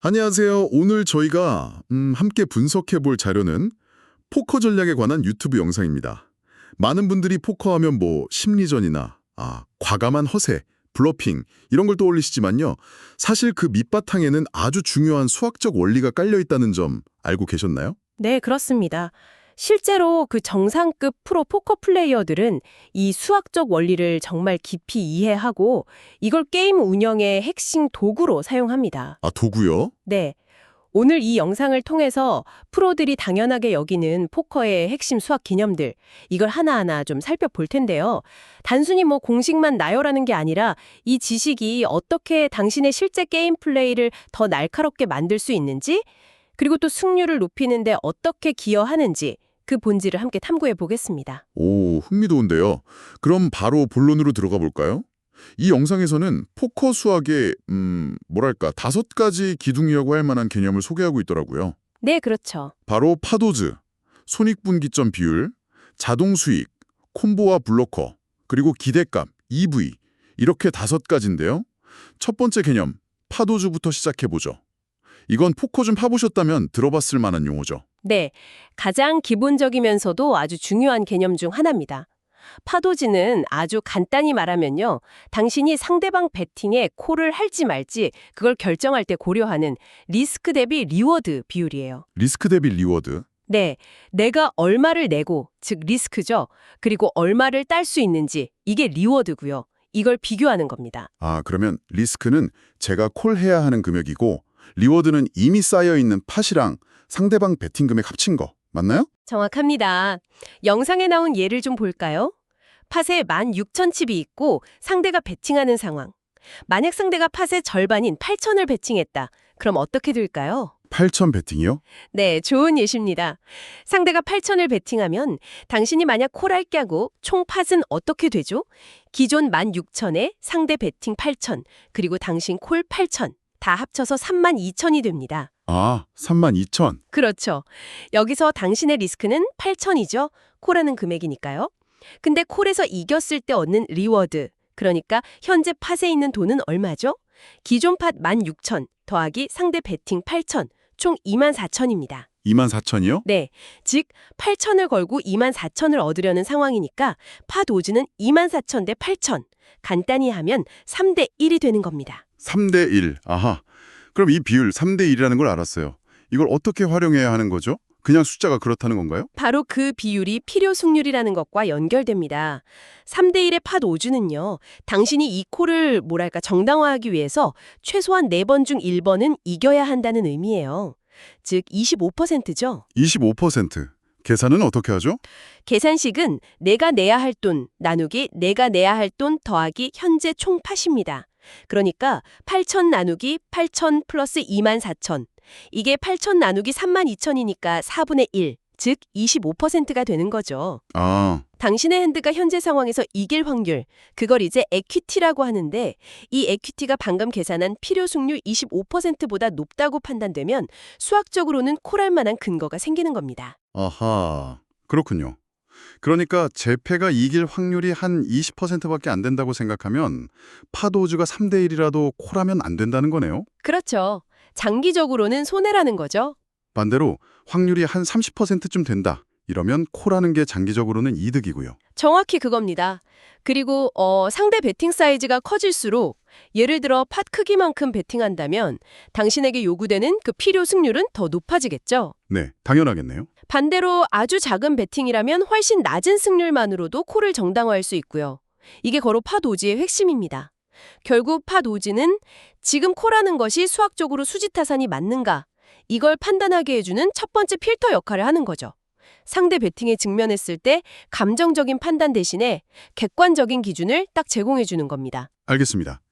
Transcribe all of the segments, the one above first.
안녕하세요. 오늘 저희가 함께 분석해 볼 자료는 포커 전략에 관한 유튜브 영상입니다. 많은 분들이 포커하면 뭐 심리전이나 과감한 허세, 블러핑 이런 걸 떠올리시지만요. 사실 그 밑바탕에는 아주 중요한 수학적 원리가 깔려 있다는 점 알고 계셨나요? 네, 그렇습니다. 실제로 그 정상급 프로 포커 플레이어들은 이 수학적 원리를 정말 깊이 이해하고 이걸 게임 운영의 핵심 도구로 사용합니다. 도구요? 네. 오늘 이 영상을 통해서 프로들이 당연하게 여기는 포커의 핵심 수학 개념들, 이걸 하나하나 좀 살펴볼 텐데요. 단순히 뭐 공식만 나열하는 게 아니라 이 지식이 어떻게 당신의 실제 게임 플레이를 더 날카롭게 만들 수 있는지, 그리고 또 승률을 높이는데 어떻게 기여하는지 그 본질을 함께 탐구해 보겠습니다. 오, 흥미로운데요. 그럼 바로 본론으로 들어가 볼까요? 이 영상에서는 포커 수학의 뭐랄까 5가지 기둥이라고 할 만한 개념을 소개하고 있더라고요. 네, 그렇죠. 바로 파도즈, 손익분기점 비율, 자동 수익, 콤보와 블로커, 그리고 기대값, EV 이렇게 5가지인데요. 첫 번째 개념, 파도즈부터 시작해보죠. 이건 포커 좀 파보셨다면 들어봤을 만한 용어죠. 네, 가장 기본적이면서도 아주 중요한 개념 중 하나입니다. 파도지는 아주 간단히 말하면요, 당신이 상대방 배팅에 콜을 할지 말지 그걸 결정할 때 고려하는 리스크 대비 리워드 비율이에요. 리스크 대비 리워드. 네, 내가 얼마를 내고, 즉 리스크죠. 그리고 얼마를 딸 수 있는지, 이게 리워드고요. 이걸 비교하는 겁니다. 그러면 리스크는 제가 콜해야 하는 금액이고 리워드는 이미 쌓여있는 팟이랑 상대방 베팅 금액 합친 거 맞나요? 정확합니다. 영상에 나온 예를 좀 볼까요? 팟에 16,000칩이 있고 상대가 배팅하는 상황. 만약 상대가 팟의 절반인 8,000을 배팅했다. 그럼 어떻게 될까요? 8,000 베팅이요? 네, 좋은 예시입니다. 상대가 8,000을 배팅하면 당신이 만약 콜할 께고 총 팟은 어떻게 되죠? 기존 16,000에 상대 배팅 8,000, 그리고 당신 콜 8,000. 다 합쳐서 32,000이 됩니다. 32,000. 그렇죠. 여기서 당신의 리스크는 8,000이죠. 콜하는 금액이니까요. 근데 콜에서 이겼을 때 얻는 리워드, 그러니까 현재 팟에 있는 돈은 얼마죠? 기존 팟 16,000 더하기 상대 배팅 8,000, 총 24,000입니다. 24,000이요? 네, 즉 8,000을 걸고 24,000을 얻으려는 상황이니까 팟 오즈는 24,000 대 8,000. 간단히 하면 3대 1이 되는 겁니다. 3대 1. 아하. 그럼 이 비율 3대 1이라는 걸 알았어요. 이걸 어떻게 활용해야 하는 거죠? 그냥 숫자가 그렇다는 건가요? 바로 그 비율이 필요 승률이라는 것과 연결됩니다. 3대 1의 팟 오주는요, 당신이 이 콜을 정당화하기 위해서 최소한 4번 중 1번은 이겨야 한다는 의미예요. 즉 25%죠. 25%. 계산은 어떻게 하죠? 계산식은 내가 내야 할 돈 나누기 내가 내야 할 돈 더하기 현재 총 팟입니다. 그러니까 8,000 나누기 8,000 플러스 24,000. 이게 8,000 나누기 32,000이니까 4분의 1, 즉 25%가 되는 거죠. 당신의 핸드가 현재 상황에서 이길 확률, 그걸 이제 에퀴티라고 하는데 이 에퀴티가 방금 계산한 필요 승률 25%보다 높다고 판단되면 수학적으로는 콜할 만한 근거가 생기는 겁니다. 아하. 그렇군요. 그러니까 제 패가 이길 확률이 한 20%밖에 안 된다고 생각하면 파도우즈가 3대 1이라도 콜하면 안 된다는 거네요. 그렇죠. 장기적으로는 손해라는 거죠. 반대로 확률이 한 30%쯤 된다. 이러면 콜하는 게 장기적으로는 이득이고요. 정확히 그겁니다. 그리고 상대 배팅 사이즈가 커질수록 예를 들어 팟 크기만큼 배팅한다면 당신에게 요구되는 그 필요 승률은 더 높아지겠죠. 네, 당연하겠네요. 반대로 아주 작은 배팅이라면 훨씬 낮은 승률만으로도 콜을 정당화할 수 있고요. 이게 바로 팟 오지의 핵심입니다. 결국 팟 오지는 지금 콜하는 것이 수학적으로 수지타산이 맞는가, 이걸 판단하게 해주는 첫 번째 필터 역할을 하는 거죠. 상대 배팅에 직면했을 때 감정적인 판단 대신에 객관적인 기준을 딱 제공해주는 겁니다. 알겠습니다.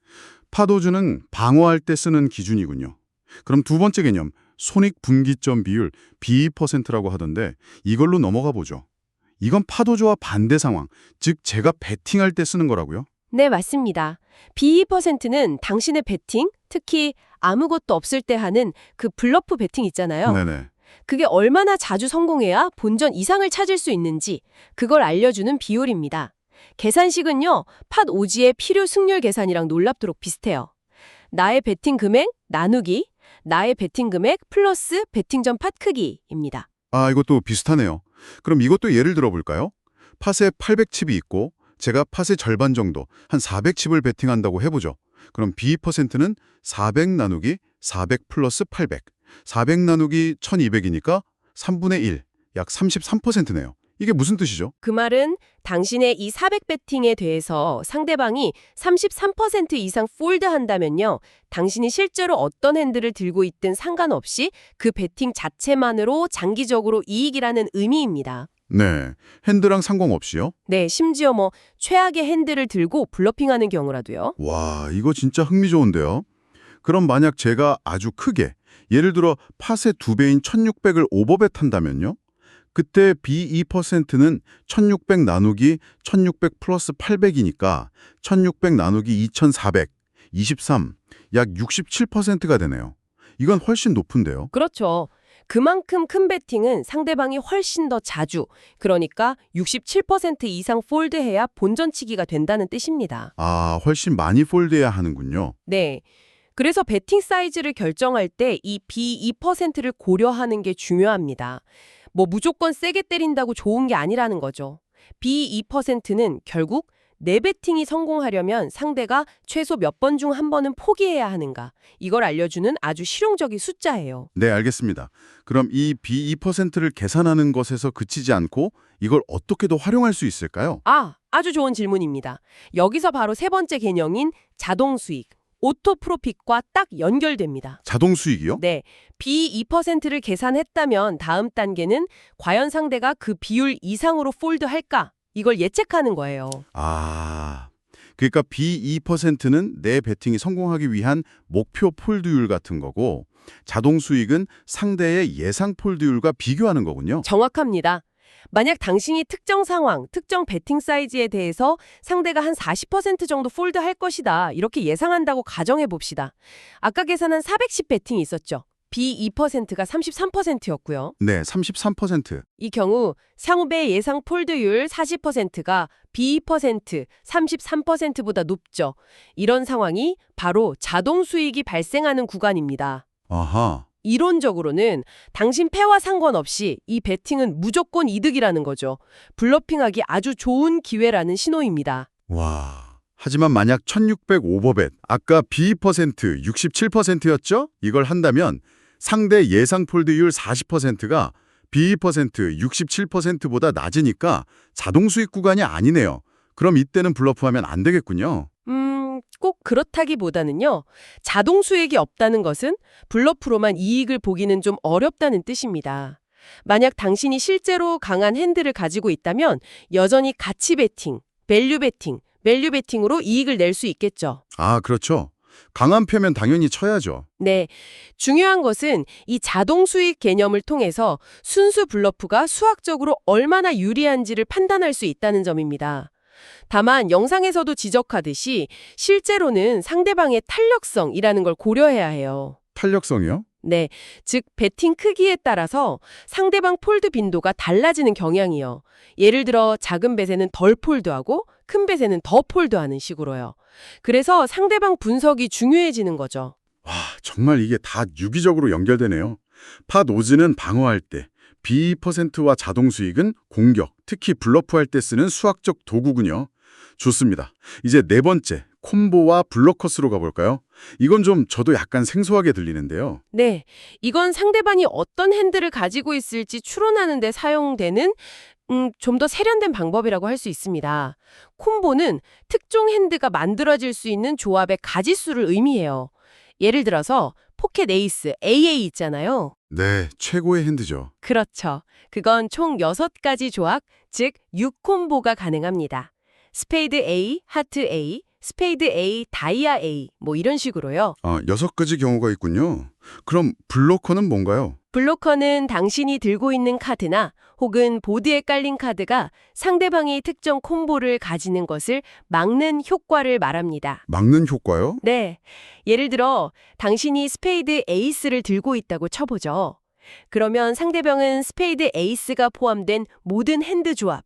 파도주는 방어할 때 쓰는 기준이군요. 그럼 두 번째 개념, 손익분기점 비율 B%라고 하던데 이걸로 넘어가 보죠. 이건 파도주와 반대 상황, 즉 제가 배팅할 때 쓰는 거라고요? 네, 맞습니다. B2%는 당신의 배팅, 특히 아무것도 없을 때 하는 그 블러프 배팅 있잖아요. 네네. 그게 얼마나 자주 성공해야 본전 이상을 찾을 수 있는지 그걸 알려주는 비율입니다. 계산식은요, 팟 오지의 필요 승률 계산이랑 놀랍도록 비슷해요. 나의 베팅 금액 나누기 나의 베팅 금액 플러스 베팅전 팟 크기입니다. 아, 이것도 비슷하네요. 그럼 이것도 예를 들어 볼까요? 팟에 800칩이 있고 제가 팟의 절반 정도, 한 400칩을 베팅한다고 해보죠. 그럼 B%는 400 나누기 400 플러스 800. 400 나누기 1200이니까 3분의 1, 약 33%네요. 이게 무슨 뜻이죠? 그 말은 당신의 이 400 베팅에 대해서 상대방이 33% 이상 폴드한다면요. 당신이 실제로 어떤 핸들을 들고 있든 상관없이 그 베팅 자체만으로 장기적으로 이익이라는 의미입니다. 네, 핸드랑 상관없이요? 네, 심지어 최악의 핸들을 들고 블러핑하는 경우라도요. 와, 이거 진짜 흥미좋은데요? 그럼 만약 제가 아주 크게, 예를 들어 팟의 2배인 1600을 오버벳 한다면요? 그때 B2%는 1600 나누기 1600 플러스 800이니까 1600 나누기 2400, 23, 약 67%가 되네요. 이건 훨씬 높은데요. 그렇죠. 그만큼 큰 베팅은 상대방이 훨씬 더 자주, 그러니까 67% 이상 폴드해야 본전치기가 된다는 뜻입니다. 아, 훨씬 많이 폴드해야 하는군요. 네. 그래서 베팅 사이즈를 결정할 때 이 B2%를 고려하는 게 중요합니다. 무조건 세게 때린다고 좋은 게 아니라는 거죠. B2%는 결국 내 베팅이 성공하려면 상대가 최소 몇 번 중 한 번은 포기해야 하는가, 이걸 알려주는 아주 실용적인 숫자예요. 네, 알겠습니다. 그럼 이 B2%를 계산하는 것에서 그치지 않고 이걸 어떻게 더 활용할 수 있을까요? 아주 좋은 질문입니다. 여기서 바로 세 번째 개념인 자동 수익, 오토 프로핏과 딱 연결됩니다. 자동 수익이요? 네, B2%를 계산했다면 다음 단계는 과연 상대가 그 비율 이상으로 폴드할까? 이걸 예측하는 거예요. 아, 그러니까 B2%는 내 베팅이 성공하기 위한 목표 폴드율 같은 거고 자동 수익은 상대의 예상 폴드율과 비교하는 거군요. 정확합니다. 만약 당신이 특정 상황, 특정 베팅 사이즈에 대해서 상대가 한 40% 정도 폴드할 것이다, 이렇게 예상한다고 가정해 봅시다. 아까 계산한 410 베팅이 있었죠. B2%가 33%였고요. 네, 33%. 이 경우 상업의 예상 폴드율 40%가 B2%, 33%보다 높죠. 이런 상황이 바로 자동 수익이 발생하는 구간입니다. 아하. 이론적으로는 당신 패와 상관없이 이 베팅은 무조건 이득이라는 거죠. 블러핑하기 아주 좋은 기회라는 신호입니다. 와. 하지만 만약 1600 오버벳, 아까 B% 67%였죠? 이걸 한다면 상대 예상 폴드율 40%가 B% 67%보다 낮으니까 자동 수익 구간이 아니네요. 그럼 이때는 블러프하면 안 되겠군요. 꼭 그렇다기보다는요. 자동 수익이 없다는 것은 블러프로만 이익을 보기는 좀 어렵다는 뜻입니다. 만약 당신이 실제로 강한 핸들을 가지고 있다면 여전히 가치 베팅, 밸류 베팅으로 이익을 낼 수 있겠죠. 아, 그렇죠. 강한 표면 당연히 쳐야죠. 네, 중요한 것은 이 자동 수익 개념을 통해서 순수 블러프가 수학적으로 얼마나 유리한지를 판단할 수 있다는 점입니다. 다만 영상에서도 지적하듯이 실제로는 상대방의 탄력성이라는 걸 고려해야 해요. 탄력성이요? 네, 즉 베팅 크기에 따라서 상대방 폴드 빈도가 달라지는 경향이요. 예를 들어 작은 벳에는 덜 폴드하고 큰 벳에는 더 폴드하는 식으로요. 그래서 상대방 분석이 중요해지는 거죠. 와, 정말 이게 다 유기적으로 연결되네요. 팟 오즈는 방어할 때, B%와 자동 수익은 공격, 특히 블러프할 때 쓰는 수학적 도구군요. 좋습니다. 이제 네 번째, 콤보와 블러커스로 가볼까요? 이건 좀 저도 약간 생소하게 들리는데요. 네, 이건 상대방이 어떤 핸들을 가지고 있을지 추론하는 데 사용되는 좀 더 세련된 방법이라고 할 수 있습니다. 콤보는 특정 핸드가 만들어질 수 있는 조합의 가지수를 의미해요. 예를 들어서 포켓 에이스, AA 있잖아요. 네, 최고의 핸드죠. 그렇죠. 그건 총 6가지 조합, 즉 6콤보가 가능합니다. 스페이드 A, 하트 A, 스페이드 A, 다이아 A, 이런 식으로요. 6가지 경우가 있군요. 그럼 블로커는 뭔가요? 블로커는 당신이 들고 있는 카드나 혹은 보드에 깔린 카드가 상대방이 특정 콤보를 가지는 것을 막는 효과를 말합니다. 막는 효과요? 네. 예를 들어 당신이 스페이드 에이스를 들고 있다고 쳐보죠. 그러면 상대방은 스페이드 에이스가 포함된 모든 핸드 조합,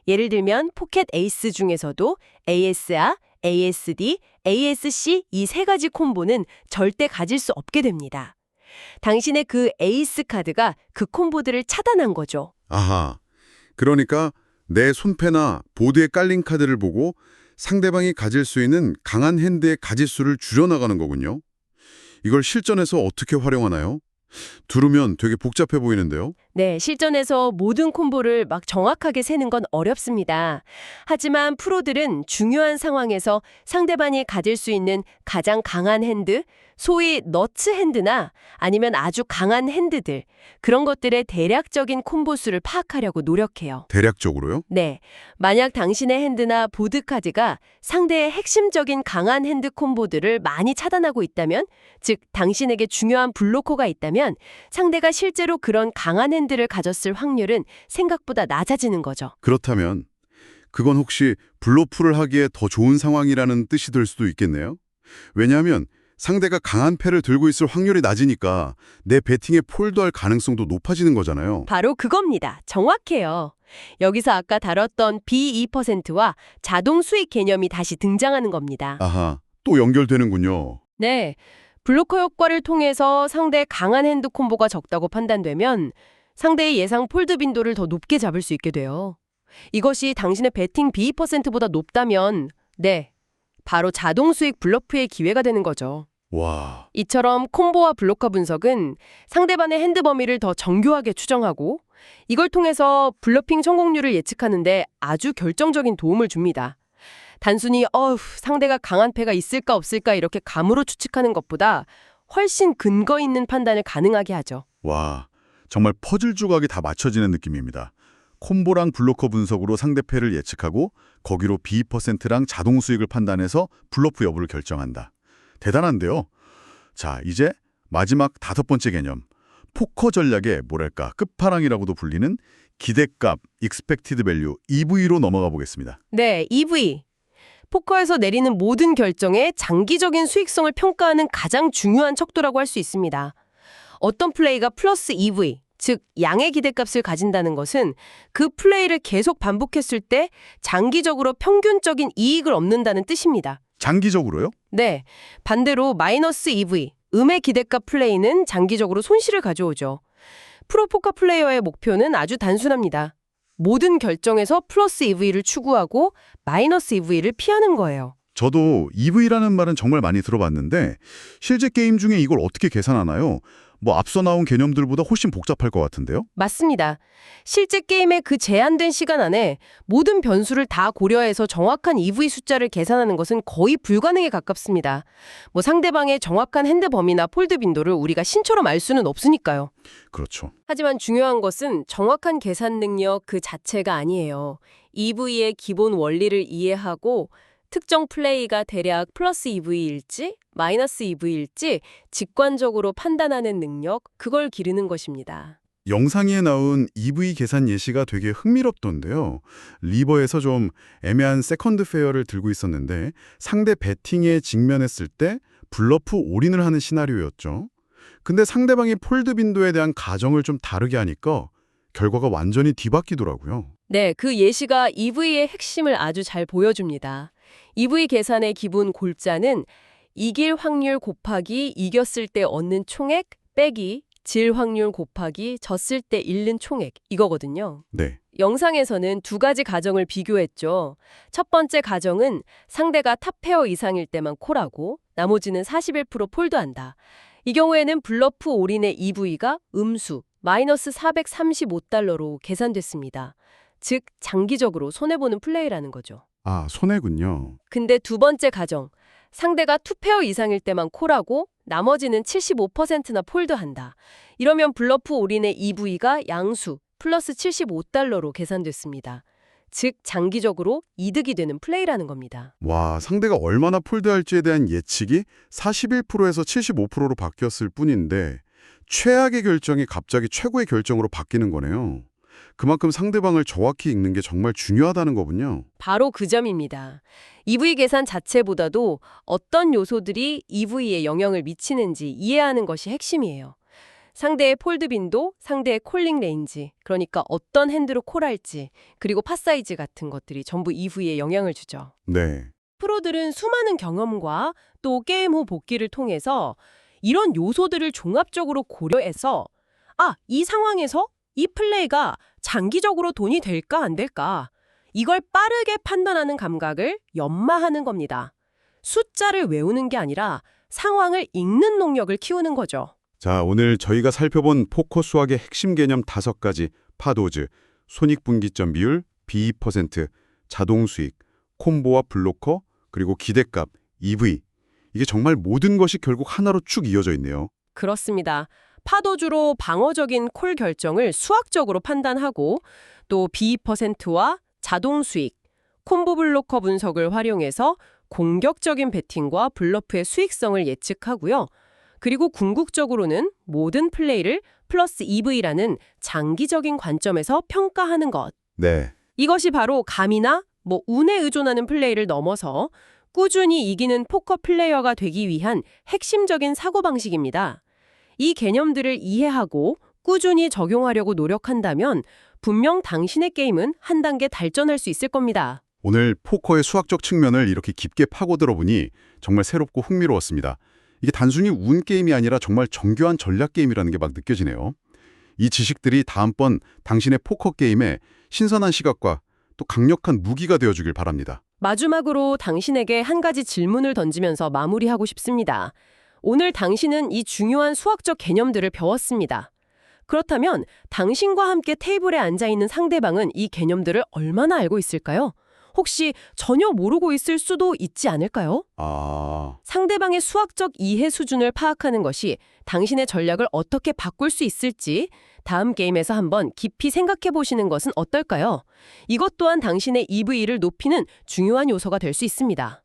예를 들면 포켓 에이스 중에서도 ASR, ASD, ASC 이 세 가지 콤보는 절대 가질 수 없게 됩니다. 당신의 그 에이스 카드가 그 콤보들을 차단한 거죠. 아하. 그러니까 내 손패나 보드에 깔린 카드를 보고 상대방이 가질 수 있는 강한 핸드의 가짓수를 줄여나가는 거군요. 이걸 실전에서 어떻게 활용하나요? 들으면 되게 복잡해 보이는데요. 네, 실전에서 모든 콤보를 막 정확하게 세는 건 어렵습니다. 하지만 프로들은 중요한 상황에서 상대방이 가질 수 있는 가장 강한 핸드, 소위 너츠 핸드나 아니면 아주 강한 핸드들, 그런 것들의 대략적인 콤보 수를 파악하려고 노력해요. 대략적으로요? 네, 만약 당신의 핸드나 보드 카드가 상대의 핵심적인 강한 핸드 콤보들을 많이 차단하고 있다면, 즉 당신에게 중요한 블로커가 있다면 상대가 실제로 그런 강한 핸드를 가졌을 확률은 생각보다 낮아지는 거죠. 그렇다면 그건 혹시 블로프를 하기에 더 좋은 상황이라는 뜻이 될 수도 있겠네요. 왜냐하면 상대가 강한 패를 들고 있을 확률이 낮으니까 내 배팅에 폴드할 가능성도 높아지는 거잖아요. 바로 그겁니다. 정확해요. 여기서 아까 다뤘던 B2%와 자동 수익 개념이 다시 등장하는 겁니다. 아하, 또 연결되는군요. 네, 블로커 효과를 통해서 상대의 강한 핸드 콤보가 적다고 판단되면 상대의 예상 폴드 빈도를 더 높게 잡을 수 있게 돼요. 이것이 당신의 배팅 B2%보다 높다면 네, 바로 자동 수익 블러프의 기회가 되는 거죠. 와, 이처럼 콤보와 블로커 분석은 상대방의 핸드 범위를 더 정교하게 추정하고 이걸 통해서 블러핑 성공률을 예측하는데 아주 결정적인 도움을 줍니다. 단순히 상대가 강한 패가 있을까 없을까 이렇게 감으로 추측하는 것보다 훨씬 근거 있는 판단을 가능하게 하죠. 와, 정말 퍼즐 조각이 다 맞춰지는 느낌입니다. 콤보랑 블로커 분석으로 상대패를 예측하고 거기로 B%랑 자동 수익을 판단해서 블러프 여부를 결정한다. 대단한데요. 자, 이제 마지막 5번째 개념. 포커 전략의 뭐랄까 끝판왕이라고도 불리는 기대값, expected value, EV로 넘어가 보겠습니다. 네, EV. 포커에서 내리는 모든 결정의 장기적인 수익성을 평가하는 가장 중요한 척도라고 할 수 있습니다. 어떤 플레이가 플러스 EV, 즉 양의 기대값을 가진다는 것은 그 플레이를 계속 반복했을 때 장기적으로 평균적인 이익을 얻는다는 뜻입니다. 장기적으로요? 네, 반대로 마이너스 EV, 음의 기대값 플레이는 장기적으로 손실을 가져오죠. 프로포커 플레이어의 목표는 아주 단순합니다. 모든 결정에서 플러스 EV를 추구하고 마이너스 EV를 피하는 거예요. 저도 EV라는 말은 정말 많이 들어봤는데 실제 게임 중에 이걸 어떻게 계산하나요? 뭐 앞서 나온 개념들보다 훨씬 복잡할 것 같은데요? 맞습니다. 실제 게임의 그 제한된 시간 안에 모든 변수를 다 고려해서 정확한 EV 숫자를 계산하는 것은 거의 불가능에 가깝습니다. 뭐 상대방의 정확한 핸드 범위나 폴드 빈도를 우리가 신처럼 알 수는 없으니까요. 그렇죠. 하지만 중요한 것은 정확한 계산 능력 그 자체가 아니에요. EV의 기본 원리를 이해하고 특정 플레이가 대략 플러스 EV일지 마이너스 EV일지 직관적으로 판단하는 능력, 그걸 기르는 것입니다. 영상에 나온 EV 계산 예시가 되게 흥미롭던데요. 리버에서 좀 애매한 세컨드 페어를 들고 있었는데 상대 배팅에 직면했을 때 블러프 올인을 하는 시나리오였죠. 근데 상대방이 폴드 빈도에 대한 가정을 좀 다르게 하니까 결과가 완전히 뒤바뀌더라고요. 네, 그 예시가 EV의 핵심을 아주 잘 보여줍니다. EV 계산의 기본 골자는 이길 확률 곱하기 이겼을 때 얻는 총액 빼기 질 확률 곱하기 졌을 때 잃는 총액 이거거든요. 네. 영상에서는 두 가지 가정을 비교했죠. 첫 번째 가정은 상대가 탑 페어 이상일 때만 콜하고 나머지는 41% 폴드한다. 이 경우에는 블러프 올인의 EV가 음수 마이너스 435달러로 계산됐습니다. 즉 장기적으로 손해보는 플레이라는 거죠. 아, 손해군요. 근데 두 번째 가정, 상대가 투페어 이상일 때만 콜하고 나머지는 75%나 폴드한다. 이러면 블러프 올인의 EV가 양수 플러스 75달러로 계산됐습니다. 즉 장기적으로 이득이 되는 플레이라는 겁니다. 와, 상대가 얼마나 폴드할지에 대한 예측이 41%에서 75%로 바뀌었을 뿐인데 최악의 결정이 갑자기 최고의 결정으로 바뀌는 거네요. 그만큼 상대방을 정확히 읽는 게 정말 중요하다는 거군요. 바로 그 점입니다. EV 계산 자체보다도 어떤 요소들이 EV에 영향을 미치는지 이해하는 것이 핵심이에요. 상대의 폴드 빈도, 상대의 콜링 레인지, 그러니까 어떤 핸드로 콜할지, 그리고 팟 사이즈 같은 것들이 전부 EV에 영향을 주죠. 네. 프로들은 수많은 경험과 또 게임 후 복귀를 통해서 이런 요소들을 종합적으로 고려해서 이 상황에서 이 플레이가 장기적으로 돈이 될까 안 될까 이걸 빠르게 판단하는 감각을 연마하는 겁니다. 숫자를 외우는 게 아니라 상황을 읽는 능력을 키우는 거죠. 자, 오늘 저희가 살펴본 포커 수학의 핵심 개념 5가지, 파도즈, 손익분기점 비율, B2%, 자동 수익, 콤보와 블로커, 그리고 기대값, EV. 이게 정말 모든 것이 결국 하나로 쭉 이어져 있네요. 그렇습니다. 파도주로 방어적인 콜 결정을 수학적으로 판단하고 또 B2%와 자동 수익, 콤보 블로커 분석을 활용해서 공격적인 베팅과 블러프의 수익성을 예측하고요. 그리고 궁극적으로는 모든 플레이를 플러스 EV라는 장기적인 관점에서 평가하는 것. 네. 이것이 바로 감이나 운에 의존하는 플레이를 넘어서 꾸준히 이기는 포커 플레이어가 되기 위한 핵심적인 사고방식입니다. 이 개념들을 이해하고 꾸준히 적용하려고 노력한다면 분명 당신의 게임은 한 단계 발전할 수 있을 겁니다. 오늘 포커의 수학적 측면을 이렇게 깊게 파고들어 보니 정말 새롭고 흥미로웠습니다. 이게 단순히 운 게임이 아니라 정말 정교한 전략 게임이라는 게 막 느껴지네요. 이 지식들이 다음번 당신의 포커 게임에 신선한 시각과 또 강력한 무기가 되어주길 바랍니다. 마지막으로 당신에게 한 가지 질문을 던지면서 마무리하고 싶습니다. 오늘 당신은 이 중요한 수학적 개념들을 배웠습니다. 그렇다면 당신과 함께 테이블에 앉아있는 상대방은 이 개념들을 얼마나 알고 있을까요? 혹시 전혀 모르고 있을 수도 있지 않을까요? 상대방의 수학적 이해 수준을 파악하는 것이 당신의 전략을 어떻게 바꿀 수 있을지 다음 게임에서 한번 깊이 생각해 보시는 것은 어떨까요? 이것 또한 당신의 EV를 높이는 중요한 요소가 될 수 있습니다.